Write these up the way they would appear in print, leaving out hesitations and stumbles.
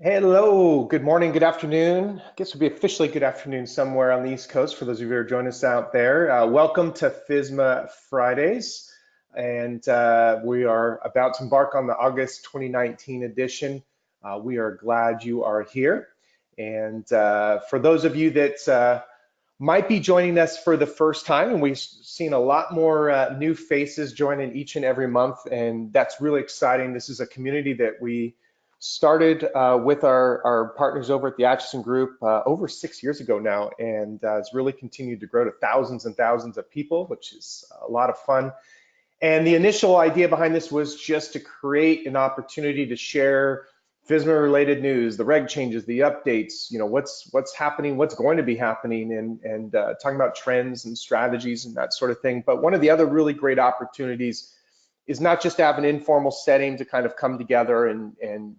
Hello, good morning, good afternoon. I guess it'll be officially good afternoon somewhere on the East Coast for those of you who are joining us out there. Welcome to FSMA Fridays, and we are about to embark on the August 2019 edition. We are glad you are here. And for those of you that might be joining us for the first time, and we've seen a lot more new faces joining each and every month, and that's really exciting. This is a community that we started with our partners over at the Atchison Group over 6 years ago now, and it's really continued to grow to thousands and thousands of people, which is a lot of fun. And the initial idea behind this was just to create an opportunity to share FSMA related news, the reg changes, the updates, what's happening, what's going to be happening, and talking about trends and strategies and that sort of thing. But one of the other really great opportunities is not just to have an informal setting to kind of come together and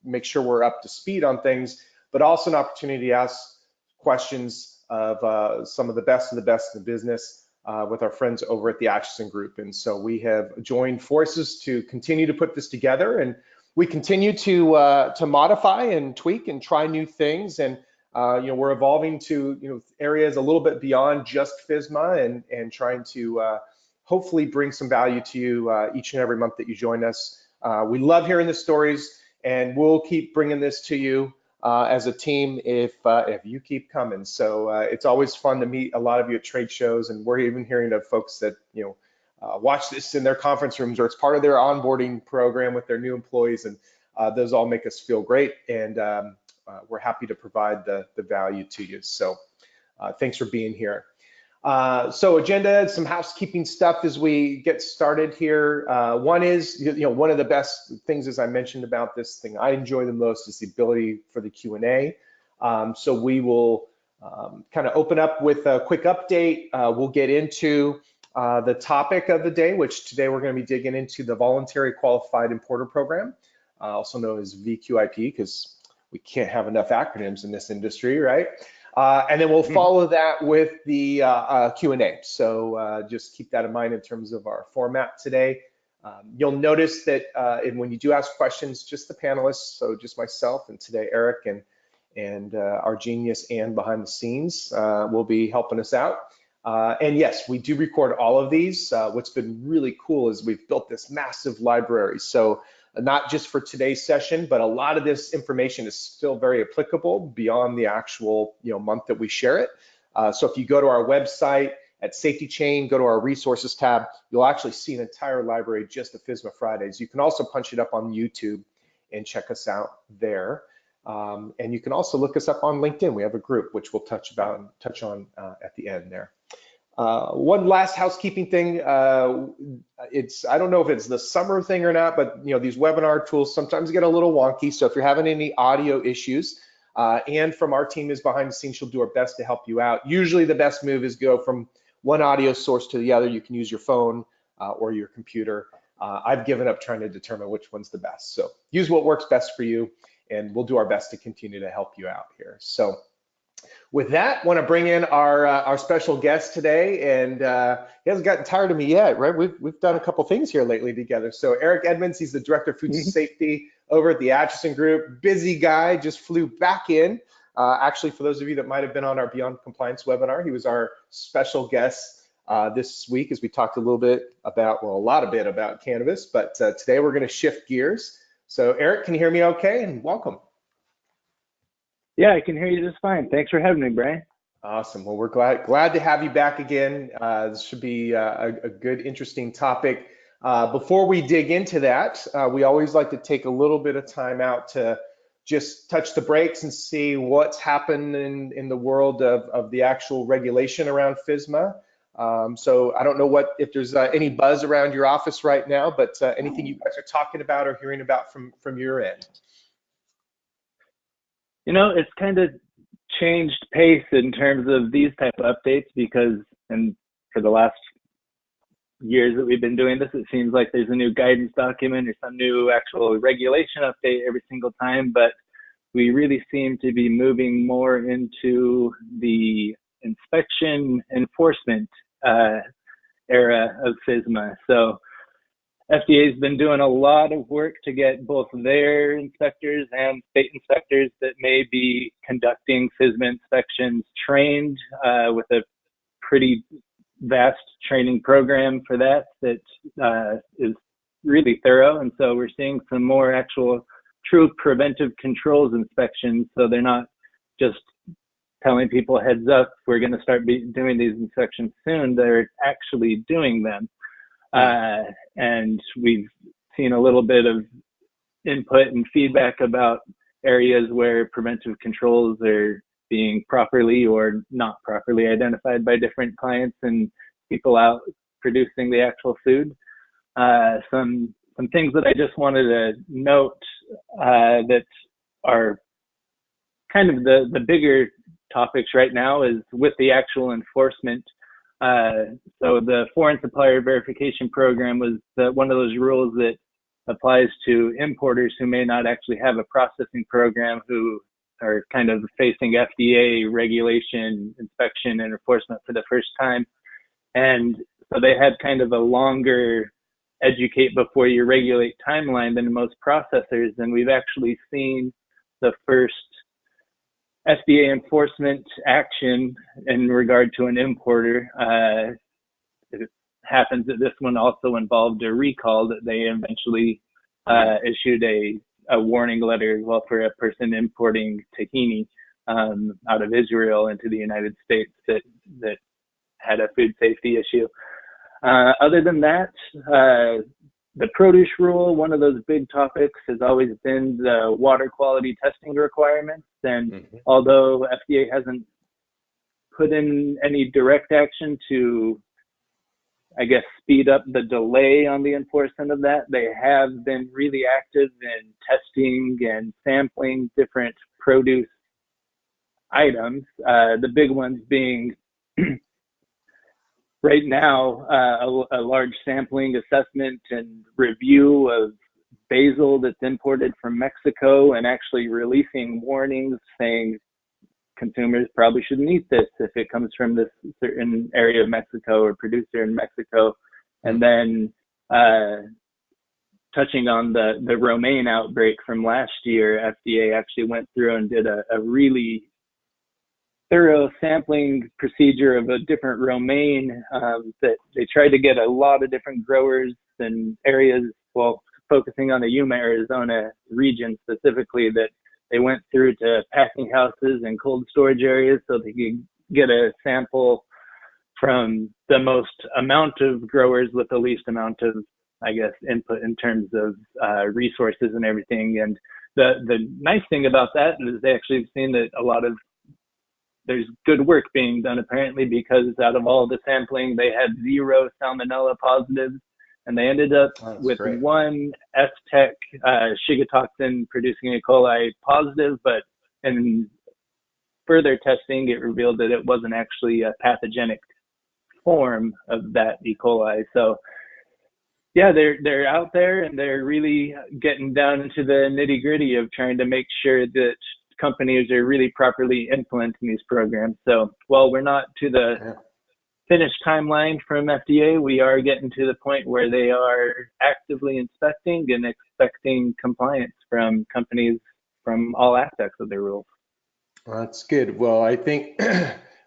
make sure we're up to speed on things, but also an opportunity to ask questions of some of the best in the business with our friends over at the Atchison Group. And so we have joined forces to continue to put this together, and we continue to modify and tweak and try new things. And we're evolving to areas a little bit beyond just FSMA and trying to hopefully bring some value to you each and every month that you join us. We love hearing the stories, and we'll keep bringing this to you as a team if you keep coming. So it's always fun to meet a lot of you at trade shows, and we're even hearing of folks that watch this in their conference rooms, or it's part of their onboarding program with their new employees, and those all make us feel great, and we're happy to provide the value to you. So thanks for being here. So agenda, some housekeeping stuff as we get started here. One is, one of the best things, as I mentioned about this thing I enjoy the most, is the ability for the Q&A. So we will kind of open up with a quick update. We'll get into the topic of the day, which today we're going to be digging into the Voluntary Qualified Importer Program, also known as VQIP, because we can't have enough acronyms in this industry, right? And then we'll follow that with the Q&A. So just keep that in mind in terms of our format today. You'll notice that when you do ask questions, just the panelists, so just myself and today Eric and our genius Ann behind the scenes will be helping us out. And yes, we do record all of these. What's been really cool is we've built this massive library. So not just for today's session, but a lot of this information is still very applicable beyond the actual month that we share it. So if you go to our website at SafetyChain, go to our resources tab, you'll actually see an entire library just of FSMA Fridays. You can also punch it up on YouTube and check us out there. And you can also look us up on LinkedIn. We have a group which we'll touch on at the end there. One last housekeeping thing. I don't know if it's the summer thing or not, but these webinar tools sometimes get a little wonky. So if you're having any audio issues, Ann from our team is behind the scenes. She'll do her best to help you out. Usually the best move is go from one audio source to the other. You can use your phone or your computer. I've given up trying to determine which one's the best. So use what works best for you, and we'll do our best to continue to help you out here. So with that, want to bring in our special guest today, and he hasn't gotten tired of me yet, right? We've done a couple things here lately together. So Eric Edmunds, he's the Director of Food Safety over at the Atchison Group. Busy guy, just flew back in. Actually, for those of you that might have been on our Beyond Compliance webinar, he was our special guest this week as we talked a lot about cannabis, but today we're going to shift gears. So Eric, can you hear me okay? And welcome. Yeah, I can hear you just fine. Thanks for having me, Brian. Awesome. Well, we're glad to have you back again. This should be a good, interesting topic. Before we dig into that, we always like to take a little bit of time out to just touch the brakes and see what's happened in the world of the actual regulation around FSMA. So I don't know if there's any buzz around your office right now, but anything you guys are talking about or hearing about from your end? It's kind of changed pace in terms of these type of updates and for the last years that we've been doing this, it seems like there's a new guidance document or some new actual regulation update every single time, but we really seem to be moving more into the inspection enforcement era of FSMA. So FDA's been doing a lot of work to get both their inspectors and state inspectors that may be conducting FSMA inspections trained with a pretty vast training program for that is really thorough. And so we're seeing some more actual true preventive controls inspections. So they're not just telling people heads up, we're going to start doing these inspections soon. They're actually doing them. And we've seen a little bit of input and feedback about areas where preventive controls are being properly or not properly identified by different clients and people out producing the actual food. Some things that I just wanted to note that are kind of the bigger topics right now is with the actual enforcement. So the foreign supplier verification program was one of those rules that applies to importers who may not actually have a processing program, who are kind of facing FDA regulation, inspection, and enforcement for the first time. And so they had kind of a longer educate before you regulate timeline than most processors. And we've actually seen the first FDA enforcement action in regard to an importer. It happens that this one also involved a recall that they eventually issued a warning letter as well for a person importing tahini out of Israel into the United States that had a food safety issue. Other than that, the produce rule, one of those big topics has always been the water quality testing requirements. And although FDA hasn't put in any direct action to, I guess, speed up the delay on the enforcement of that, they have been really active in testing and sampling different produce items. The big ones being right now, a large sampling assessment and review of basil that's imported from Mexico, and actually releasing warnings saying consumers probably shouldn't eat this if it comes from this certain area of Mexico or producer in Mexico. And then touching on the romaine outbreak from last year, FDA actually went through and did a really thorough sampling procedure of a different romaine that they tried to get a lot of different growers and areas, well, focusing on the Yuma, Arizona region specifically, that they went through to packing houses and cold storage areas so they could get a sample from the most amount of growers with the least amount of, I guess, input in terms of resources and everything. And the nice thing about that is they actually have seen that there's good work being done apparently, because out of all the sampling, they had 0 salmonella positives, and they ended up with great. 1 S-Tech Shiga toxin producing E. coli positive, but in further testing, it revealed that it wasn't actually a pathogenic form of that E. coli. So yeah, they're out there and they're really getting down into the nitty gritty of trying to make sure that companies are really properly implementing these programs. So while we're not to the finished timeline from FDA, we are getting to the point where they are actively inspecting and expecting compliance from companies from all aspects of their rules. Well, that's good. Well, I think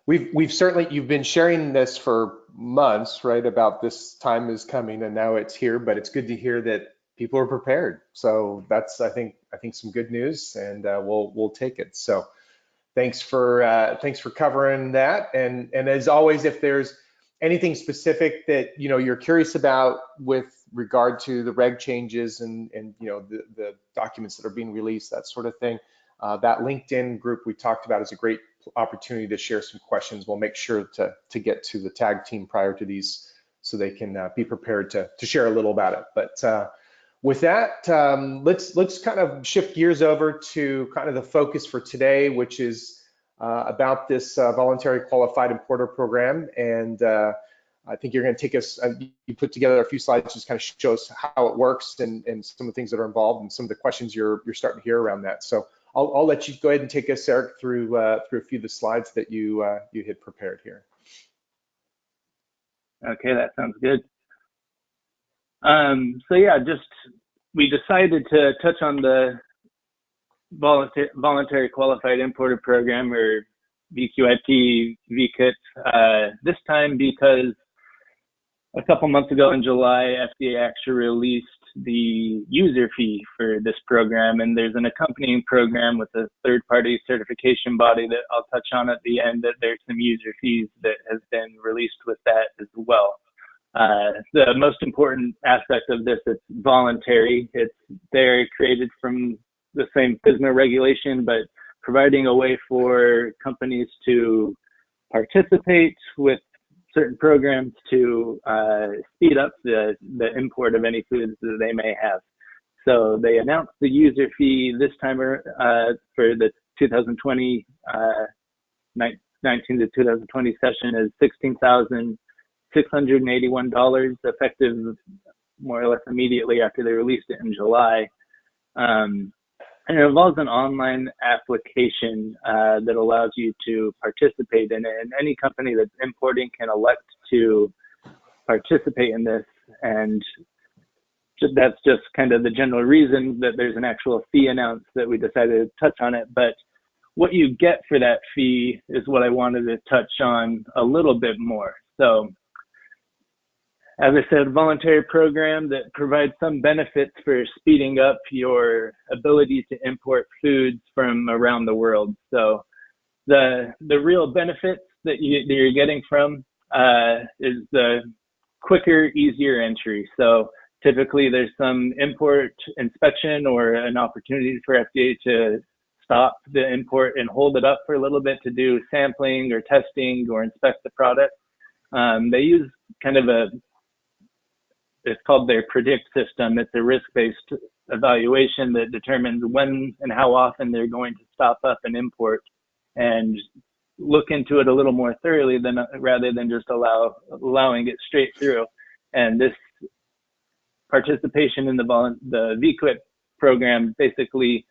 we've certainly, you've been sharing this for months, right? About this time is coming and now it's here, but it's good to hear that people are prepared. So that's, I think some good news, and we'll take it. So thanks for covering that. And as always, if there's anything specific that you're curious about with regard to the reg changes and the documents that are being released, that sort of thing, that LinkedIn group we talked about is a great opportunity to share some questions. We'll make sure to get to the tag team prior to these so they can be prepared to share a little about it. But with that, let's kind of shift gears over to kind of the focus for today, which is about this voluntary qualified importer program. And I think you're going to take us, you put together a few slides, just kind of show us how it works and some of the things that are involved and some of the questions you're starting to hear around that. So I'll let you go ahead and take us, Eric, through a few of the slides that you had prepared here. Okay, that sounds good. So yeah, we decided to touch on the Voluntary Qualified Importer Program, or VQIP, VQIP, this time because a couple months ago in July, FDA actually released the user fee for this program, and there's an accompanying program with a third-party certification body that I'll touch on at the end, that there's some user fees that has been released with that as well. The most important aspect of this, it's voluntary. They're created from the same FSMA regulation, but providing a way for companies to participate with certain programs to speed up the import of any foods that they may have. So they announced the user fee this time for the 2020, 19 to 2020 session is $16,681, effective more or less immediately after they released it in July. And it involves an online application that allows you to participate in it. And any company that's importing can elect to participate in this. And that's just kind of the general reason that there's an actual fee announced that we decided to touch on it. But what you get for that fee is what I wanted to touch on a little bit more. So, as I said, voluntary program that provides some benefits for speeding up your ability to import foods from around the world. So the real benefits that you're getting from is the quicker, easier entry. So typically there's some import inspection or an opportunity for FDA to stop the import and hold it up for a little bit to do sampling or testing or inspect the product. They use kind of it's called their PREDICT system. It's a risk-based evaluation that determines when and how often they're going to stop up an import and look into it a little more thoroughly rather than just allowing it straight through. And this participation in the VQIP program basically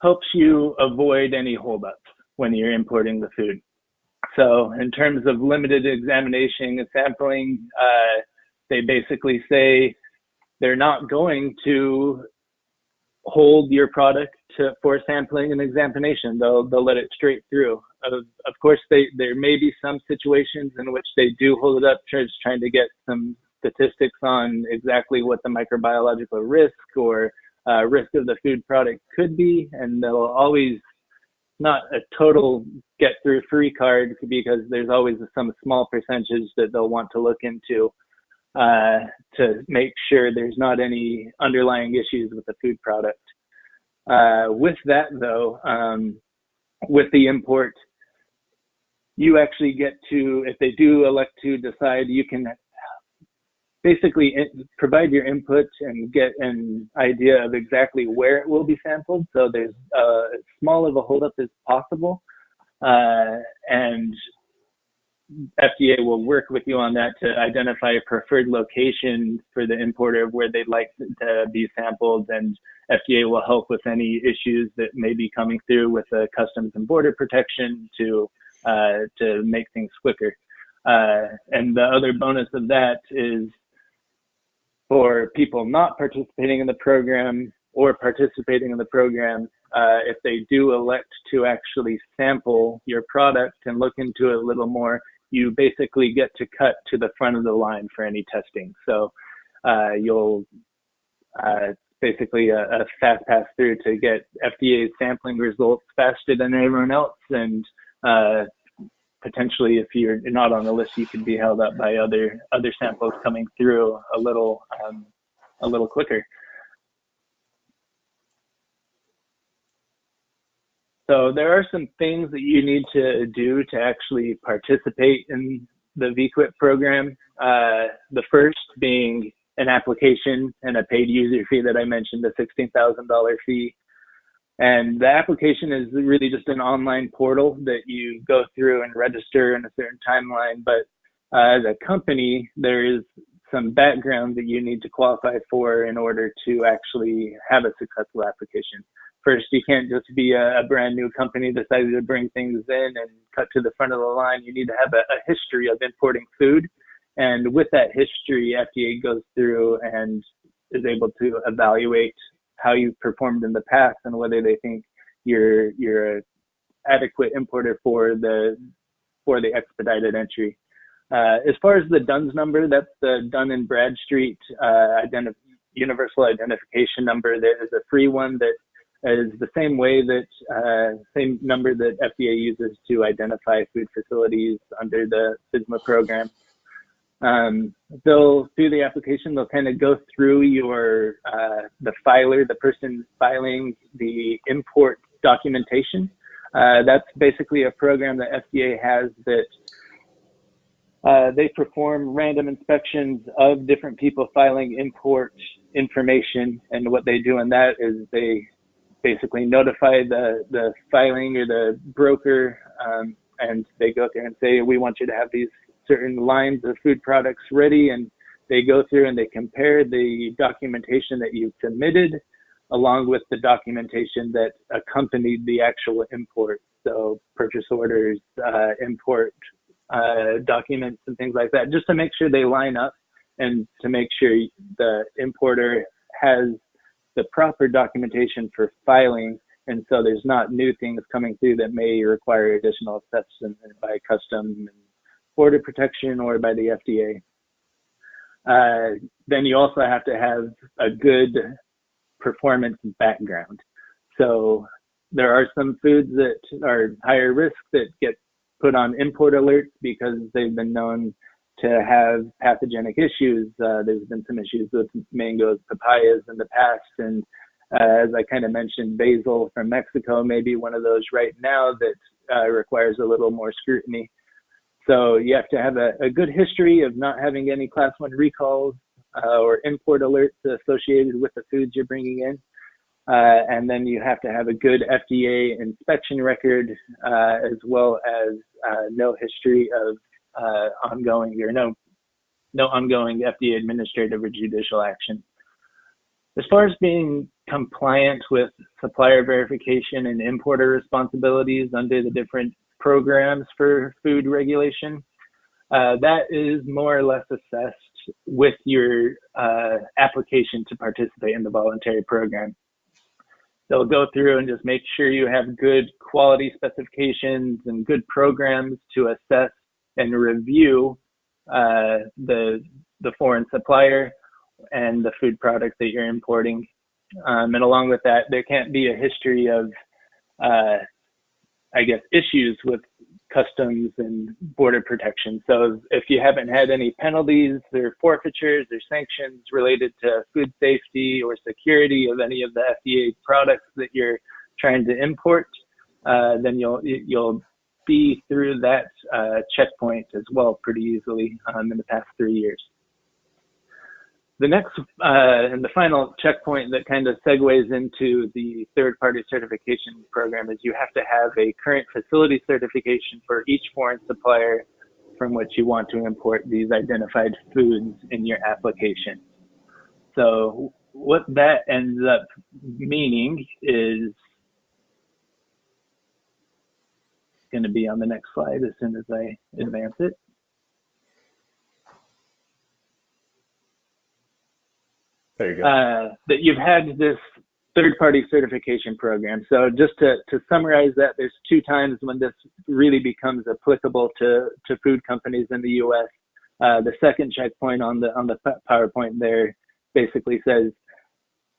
helps you avoid any holdups when you're importing the food. So in terms of limited examination and sampling, they basically say they're not going to hold your product for sampling and examination. They'll let it straight through. Of course, there may be some situations in which they do hold it up, just trying to get some statistics on exactly what the microbiological risk or risk of the food product could be, and they'll always not a total get through free card, because there's always some small percentage that they'll want to look into to make sure there's not any underlying issues with the food product. With that though, with the import, you actually get to, if they do elect to decide, you can basically provide your input and get an idea of exactly where it will be sampled. So there's as small of a holdup as possible. And FDA will work with you on that to identify a preferred location for the importer where they'd like to be sampled, and FDA will help with any issues that may be coming through with the Customs and Border Protection to make things quicker. And the other bonus of that is for people not participating in the program or participating in the program, if they do elect to actually sample your product and look into it a little more, you basically get to cut to the front of the line for any testing. So you'll basically a fast pass through to get FDA sampling results faster than everyone else, and potentially if you're not on the list, you could be held up by other samples coming through a little quicker. So there are some things that you need to do to actually participate in the VQIP program. The first being an application and a paid user fee that I mentioned, the $16,000 fee. And the application is really just an online portal that you go through and register in a certain timeline. But as a company, there is some background that you need to qualify for in order to actually have a successful application. First, you can't just be a brand new company decided to bring things in and cut to the front of the line. You need to have a history of importing food And with that history, FDA goes through and is able to evaluate how you performed in the past and whether they think you're an adequate importer for the expedited entry. As far as the DUNS number, that's the Dun and Bradstreet universal identification number. There is a free one that is the same way that same number that FDA uses to identify food facilities under the FSMA program. They'll do the application. They'll kind of go through your the filer, the person filing the import documentation. That's basically a program that FDA has that they perform random inspections of different people filing import information, and what they do in that is they basically notify the filing or the broker, and they go there and say, we want you to have these certain lines of food products ready, and they go through and they compare the documentation that you've submitted along with the documentation that accompanied the actual import. So purchase orders, import documents and things like that, just to make sure they line up and to make sure the importer has the proper documentation for filing, and so there's not new things coming through that may require additional assessment by Customs and Border Protection or by the FDA. Then you also have to have a good performance background. So there are some foods that are higher risk that get put on import alerts because they've been known to have pathogenic issues. There's been some issues with mangoes, papayas in the past, and as I kind of mentioned, basil from Mexico may be one of those right now that requires a little more scrutiny. So you have to have a good history of not having any Class 1 recalls or import alerts associated with the foods you're bringing in. And then you have to have a good FDA inspection record, as well as no history of ongoing or no ongoing FDA administrative or judicial action. As far as being compliant with supplier verification and importer responsibilities under the different programs for food regulation, that is more or less assessed with your application to participate in the voluntary program. They'll go through and just make sure you have good quality specifications and good programs to assess and review the foreign supplier and the food product that you're importing. And along with that, there can't be a history of, I guess, issues with Customs and Border Protection. So if you haven't had any penalties or forfeitures or sanctions related to food safety or security of any of the FDA products that you're trying to import, then you'll be through that checkpoint as well pretty easily in the past 3 years. The next and the final checkpoint that kind of segues into the third-party certification program is you have to have a current facility certification for each foreign supplier from which you want to import these identified foods in your application. So what that ends up meaning is going to be on the next slide as soon as I advance it. There you go. That you've had this third-party certification program. So just to summarize that, there's 2 times when this really becomes applicable to food companies in the U.S. The second checkpoint on the PowerPoint there basically says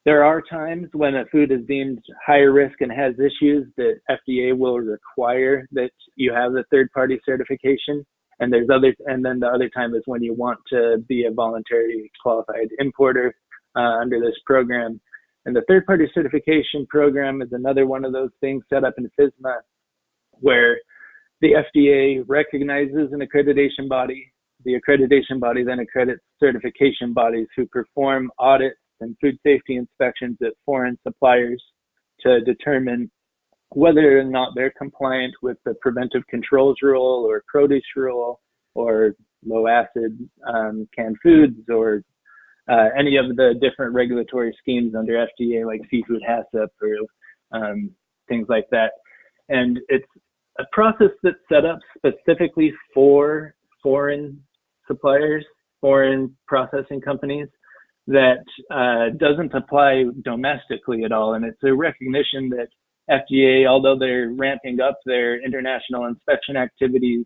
there are times when a food is deemed higher risk and has issues that FDA will require that you have a third-party certification. And then the other time is when you want to be a voluntary qualified importer under this program. And the third-party certification program is another one of those things set up in FSMA where the FDA recognizes an accreditation body. The accreditation body then accredits certification bodies who perform audits and food safety inspections at foreign suppliers to determine whether or not they're compliant with the preventive controls rule or produce rule or low acid canned foods or any of the different regulatory schemes under FDA, like seafood HACCP or things like that. And it's a process that's set up specifically for foreign suppliers, foreign processing companies, that doesn't apply domestically at all. And it's a recognition that FDA, although they're ramping up their international inspection activities,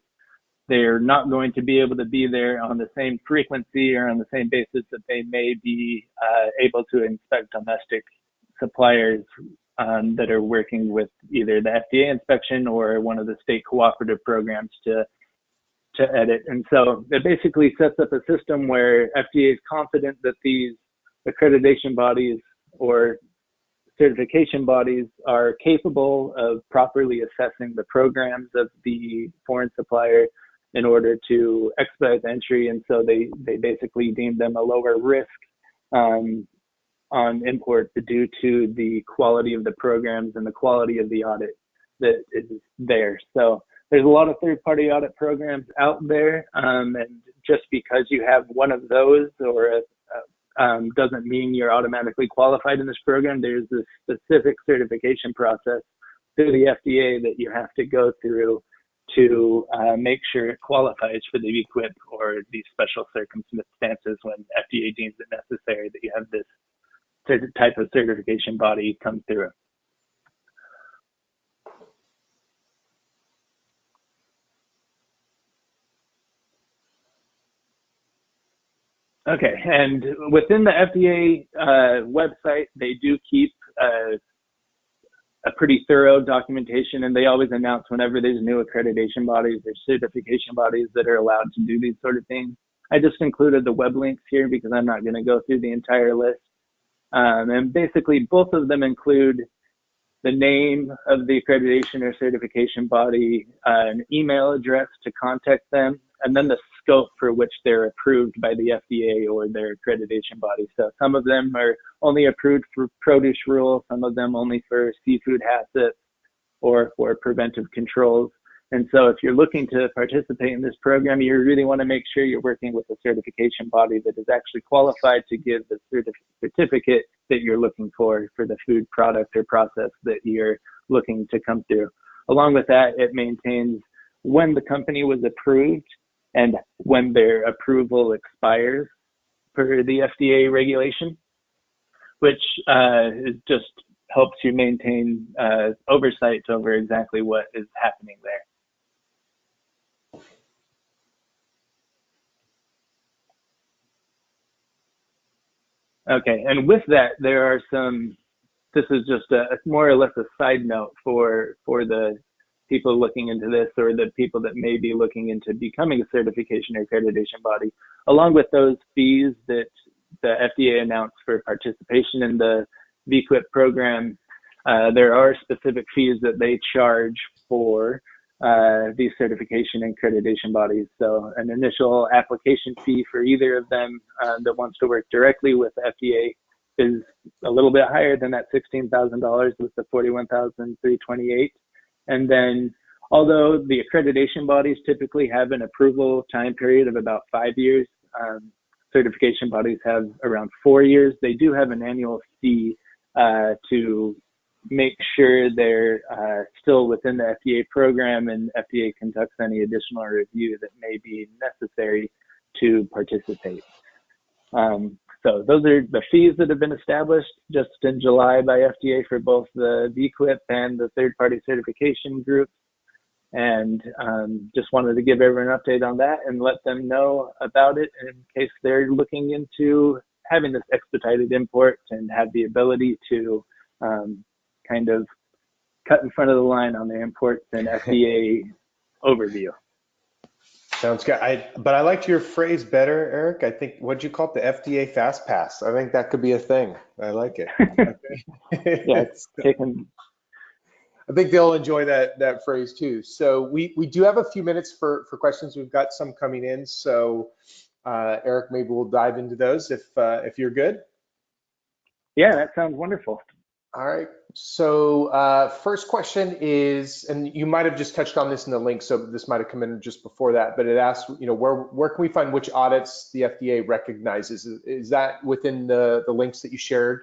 they're not going to be able to be there on the same frequency or on the same basis that they may be able to inspect domestic suppliers that are working with either the FDA inspection or one of the state cooperative programs to edit. And so it basically sets up a system where FDA is confident that these accreditation bodies or certification bodies are capable of properly assessing the programs of the foreign supplier in order to expedite the entry. And so they basically deem them a lower risk on import due to the quality of the programs and the quality of the audit that is there. So there's a lot of third-party audit programs out there, and just because you have one of those or doesn't mean you're automatically qualified in this program. There's a specific certification process through the FDA that you have to go through to make sure it qualifies for the VQIP or these special circumstances when FDA deems it necessary that you have this type of certification body come through. Okay, and within the FDA website, they do keep a pretty thorough documentation, and they always announce whenever there's new accreditation bodies or certification bodies that are allowed to do these sort of things. I just included the web links here because I'm not going to go through the entire list. And basically, both of them include the name of the accreditation or certification body, an email address to contact them, and then the scope for which they're approved by the FDA or their accreditation body. So some of them are only approved for produce rule, some of them only for seafood hazards or for preventive controls. And so if you're looking to participate in this program, you really want to make sure you're working with a certification body that is actually qualified to give the certificate that you're looking for the food product or process that you're looking to come through. Along with that, it maintains when the company was approved and when their approval expires per the FDA regulation, which just helps you maintain oversight over exactly what is happening there. Okay, and with that, there are some, this is just more or less a side note for the people looking into this or the people that may be looking into becoming a certification or accreditation body. Along with those fees that the FDA announced for participation in the VQIP program, there are specific fees that they charge for these certification and accreditation bodies. So an initial application fee for either of them that wants to work directly with the FDA is a little bit higher than that $16,000 with the $41,328. And then, although the accreditation bodies typically have an approval time period of about 5 years, certification bodies have around 4 years. They do have an annual fee to make sure they're still within the FDA program and FDA conducts any additional review that may be necessary to participate. So those are the fees that have been established just in July by FDA for both the VQIP and the third-party certification groups. And just wanted to give everyone an update on that and let them know about it in case they're looking into having this expedited import and have the ability to kind of cut in front of the line on the imports and FDA overview. Sounds good. But I liked your phrase better, Eric. I think, what'd you call it? The FDA Fast Pass. I think that could be a thing. I like it. Yeah, it's taken. I think they'll enjoy that phrase too. So we do have a few minutes for questions. We've got some coming in. So Eric, maybe we'll dive into those if you're good. Yeah, that sounds wonderful. All right. So first question is, and you might have just touched on this in the link, so this might have come in just before that, but it asks, where can we find which audits the FDA recognizes? Is that within the links that you shared?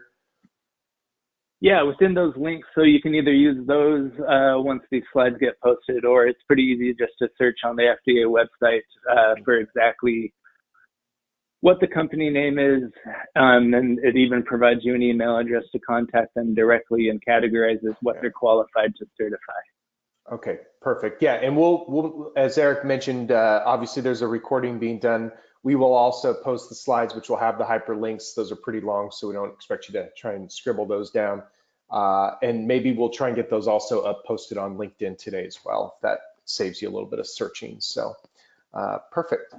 Yeah, within those links. So you can either use those once these slides get posted, or it's pretty easy just to search on the FDA website for exactly what the company name is, and it even provides you an email address to contact them directly and categorizes what they're qualified to certify. Okay, perfect. Yeah, and we'll as Eric mentioned, obviously there's a recording being done. We will also post the slides, which will have the hyperlinks. Those are pretty long, so we don't expect you to try and scribble those down. And maybe we'll try and get those also up posted on LinkedIn today as well, if that saves you a little bit of searching. So perfect.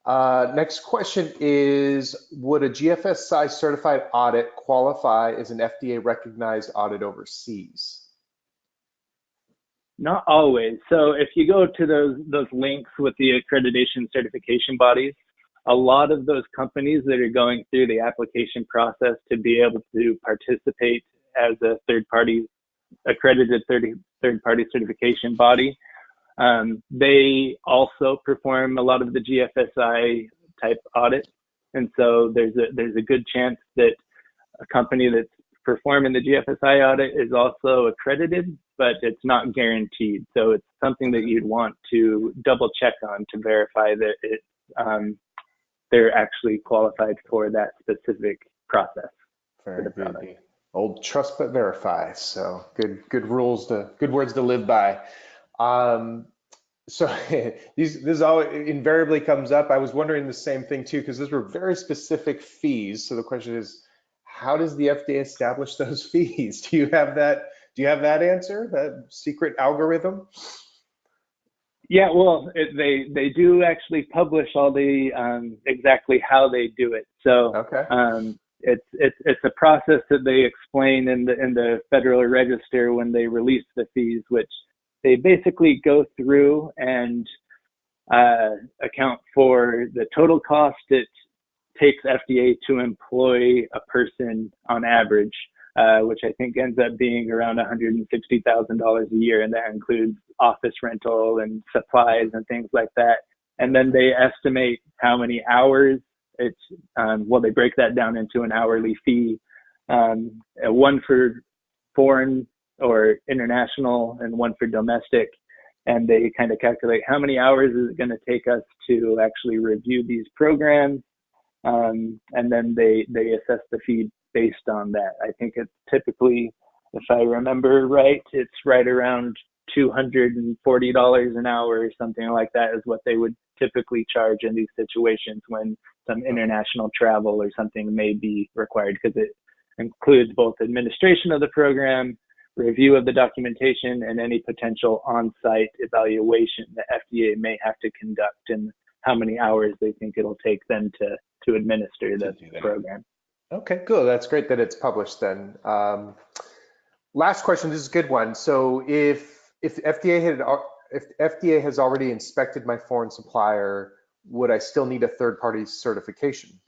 Next question is, would a GFSI certified audit qualify as an FDA recognized audit overseas? Not always. So if you go to those links with the accreditation certification bodies, a lot of those companies that are going through the application process to be able to participate as a accredited third-party certification body, they also perform a lot of the GFSI type audits. And so there's a good chance that a company that's performing the GFSI audit is also accredited, but it's not guaranteed. So it's something that you'd want to double check on to verify that they're actually qualified for that specific process. Very good. Old trust but verify. So good rules good words to live by. So this all invariably comes up. I was wondering the same thing too, because those were very specific fees. So the question is, how does the FDA establish those fees? Do you have that? Do you have that answer? That secret algorithm? Yeah, well, they do actually publish all the exactly how they do it. So okay. It's a process that they explain in the Federal Register when they release the fees, which they basically go through and account for the total cost it takes FDA to employ a person on average, which I think ends up being around $160,000 a year, and that includes office rental and supplies and things like that. And then they estimate how many hours they break that down into an hourly fee, one for foreign or international and one for domestic. And they kind of calculate how many hours is it going to take us to actually review these programs. And then they assess the fee based on that. I think it's typically, if I remember right, it's right around $240 an hour or something like that is what they would typically charge in these situations when some international travel or something may be required, because it includes both administration of the program, review of the documentation, and any potential on-site evaluation that FDA may have to conduct, and how many hours they think it'll take them to administer the program. Okay, good. That's great that it's published then. Last question, this is a good one. So if FDA has already inspected my foreign supplier, would I still need a third-party certification?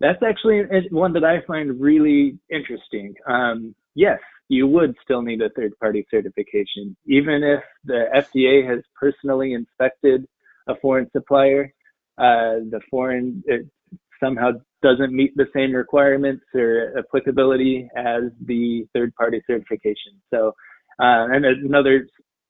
That's actually one that I find really interesting. Yes, you would still need a third-party certification. Even if the FDA has personally inspected a foreign supplier, it somehow doesn't meet the same requirements or applicability as the third-party certification. So, and another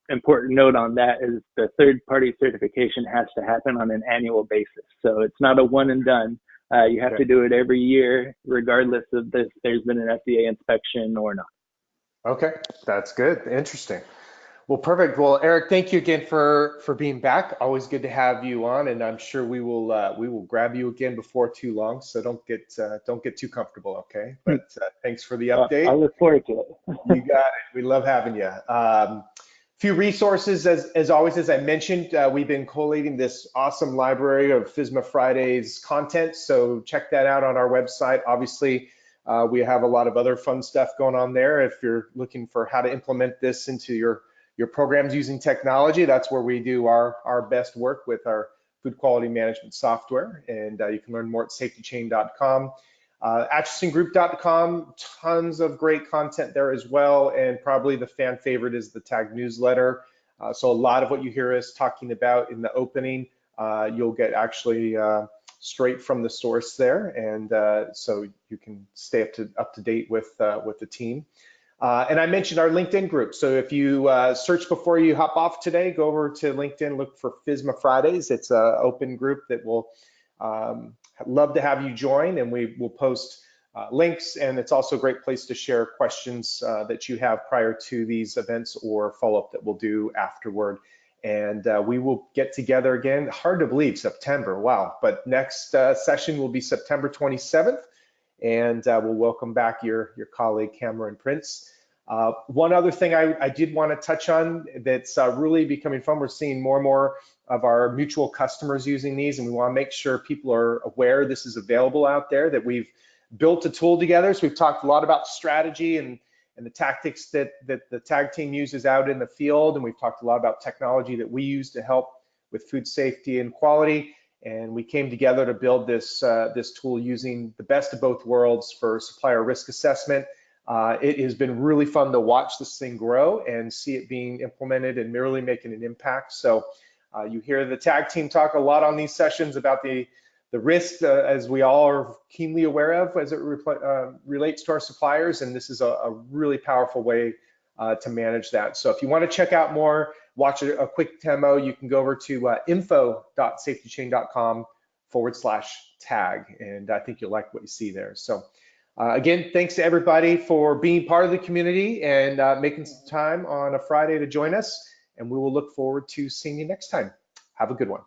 important note on that is the third-party certification has to happen on an annual basis. So it's not a one and done. You have to do it every year, regardless of if there's been an FDA inspection or not. Okay, that's good. Interesting. Well, perfect. Well, Eric, thank you again for being back. Always good to have you on, and I'm sure we will grab you again before too long. So don't get too comfortable, okay? But thanks for the update. I look forward to it. You got it. We love having you. Few resources, as always, as I mentioned, we've been collating this awesome library of FSMA Fridays content. So check that out on our website. Obviously, we have a lot of other fun stuff going on there. If you're looking for how to implement this into your programs using technology, that's where we do our best work with our food quality management software. And you can learn more at SafetyChain.com. AtchisonGroup.com, tons of great content there as well. And probably the fan favorite is the tag newsletter. So a lot of what you hear us talking about in the opening, you'll get actually straight from the source there. And so you can stay up to date with the team. And I mentioned our LinkedIn group. So if you search before you hop off today, go over to LinkedIn, look for FSMA Fridays. It's an open group that will love to have you join, and we will post links, and it's also a great place to share questions that you have prior to these events or follow-up that we'll do afterward. And we will get together again. Hard to believe, September, wow. But next session will be September 27th, and we'll welcome back your colleague, Cameron Prince. One other thing I did want to touch on that's really becoming fun, we're seeing more and more of our mutual customers using these, and we want to make sure people are aware this is available out there, that we've built a tool together. So we've talked a lot about strategy and the tactics that the TAG team uses out in the field, and we've talked a lot about technology that we use to help with food safety and quality. And we came together to build this tool using the best of both worlds for supplier risk assessment. It has been really fun to watch this thing grow and see it being implemented and really making an impact. So you hear the TAG team talk a lot on these sessions about the risk, as we all are keenly aware of as it relates to our suppliers, and this is a really powerful way to manage that. So if you want to check out more, watch a quick demo, you can go over to info.safetychain.com/tag, and I think you'll like what you see there. So again, thanks to everybody for being part of the community and making some time on a Friday to join us, and we will look forward to seeing you next time. Have a good one.